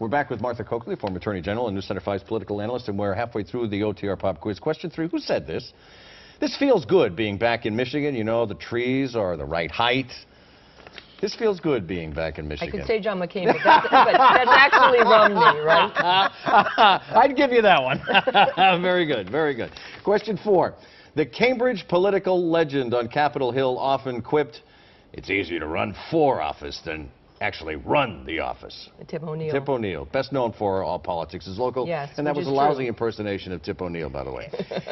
We're back with Martha Coakley, former Attorney General and News Center 5's political analyst, and we're halfway through the OTR Pop Quiz. Question 3, who said this? This feels good being back in Michigan. You know, the trees are the right height. This feels good being back in Michigan. I could say John McCain, but that's actually Romney, right? I'd give you that one. Very good, very good. Question 4. The Cambridge political legend on Capitol Hill often quipped, "It's easier to run for office than actually run the office." Tip O'Neill. Tip O'Neill, best known for All Politics is Local. Yes, and that was a lousy impersonation of Tip O'Neill, by the way.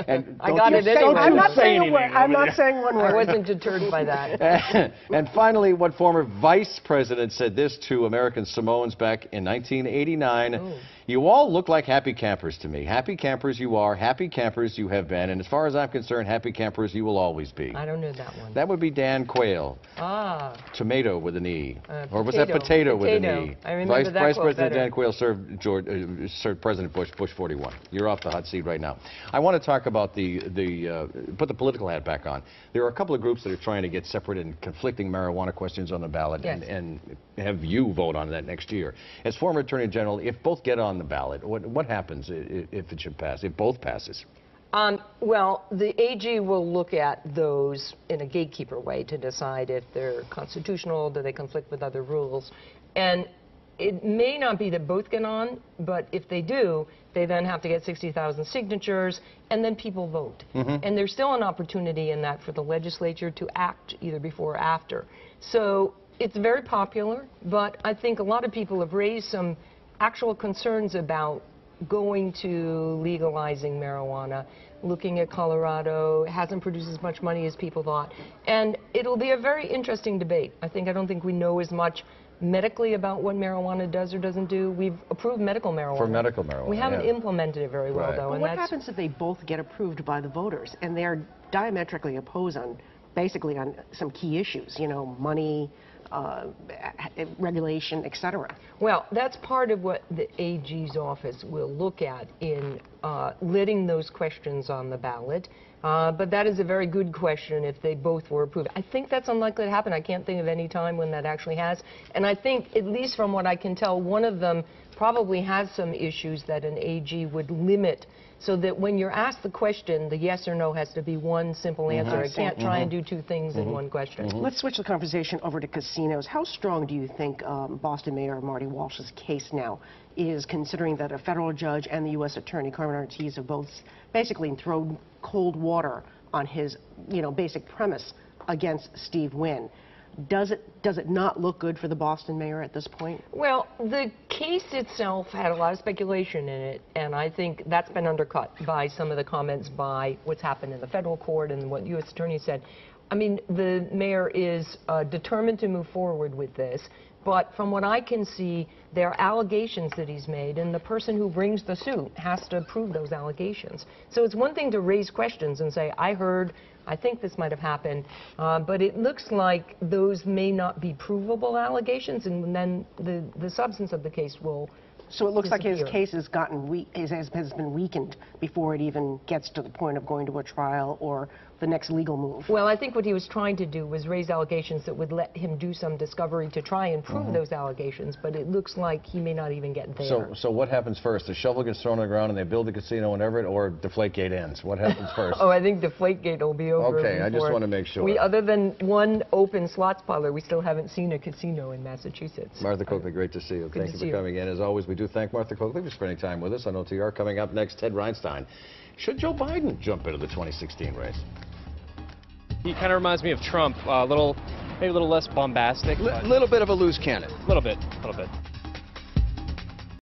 And I got it anyway. I'm not saying a word. I'm not saying one word. I wasn't deterred by that. And finally, what former vice president said this to American Samoans back in 1989? Ooh. "You all look like happy campers to me. Happy campers you are, happy campers you have been, and as far as I'm concerned, happy campers you will always be." I don't know that one. That would be Dan Quayle. Ah. Tomato with an E. Or was that potato with an E? I remember that Vice quote President better. Dan Quayle served President Bush 41. You're off the hot seat right now. I want to talk about put the political hat back on. There are a couple of groups that are trying to get separate and conflicting marijuana questions on the ballot, yes, and have you vote on that next year. As former Attorney General, if both get on the ballot, what happens if it should pass, if both passes? Well, the AG will look at those in a gatekeeper way to decide if they're constitutional, do they conflict with other rules. And it may not be that both get on, but if they do, they then have to get 60,000 signatures, and then people vote. And there's still an opportunity in that for the legislature to act either before or after. So it's very popular, but I think a lot of people have raised some actual concerns about going to legalizing marijuana. Looking at Colorado, it hasn't produced as much money as people thought. And it'll be a very interesting debate. I don't think we know as much medically about what marijuana does or doesn't do. We've approved medical marijuana. For medical marijuana, we haven't yeah. implemented it very well, Right. though. Well, And what happens if they both get approved by the voters and they're diametrically opposed on, basically on some key issues, you know, money, regulation, etc.? Well, that's part of what the AG's office will look at in letting those questions on the ballot. But that is a very good question if they both were approved. I think that's unlikely to happen. I can't think of any time when that actually has. And I think, at least from what I can tell, one of them probably has some issues that an AG would limit, so that when you're asked the question, the yes or no has to be one simple answer. It can't try and do two things in one question. Let's switch the conversation over to casinos. How strong do you think Boston Mayor Marty Walsh's case now is, considering that a federal judge and the U.S. Attorney Carmen Ortiz have both basically thrown cold water on his, you know, basic premise against Steve Wynn? Does it not look good for the Boston mayor at this point? Well, the case itself had a lot of speculation in it, and I think that's been undercut by some of the comments by what's happened in the federal court and what U.S. Attorney said. I mean, the mayor is determined to move forward with this, but from what I can see, there are allegations that he's made, and the person who brings the suit has to prove those allegations. So it's one thing to raise questions and say, I heard, I think this might have happened, but it looks like those may not be provable allegations, and then the substance of the case will So it looks like his disappear. case has gotten has been weakened before it even gets to the point of going to a trial or the next legal move. Well, I think what he was trying to do was raise allegations that would let him do some discovery to try and prove those allegations, but it looks like he may not even get there. So what happens first? The shovel gets thrown on the ground and they build the casino in Everett, or Deflategate ends? What happens first? Oh, I think Deflategate will be over. Okay, I just before. want to make sure. We, other than one open slots parlor, we still haven't seen a casino in Massachusetts. Martha Coakley, great to see you. Thank you for coming in. As always, we do thank Martha Coakley for spending time with us on OTR. Coming up next, Ted Reinstein. Should Joe Biden jump into the 2016 race? He kind of reminds me of Trump, maybe a little less bombastic. Little bit of a loose cannon. A little bit.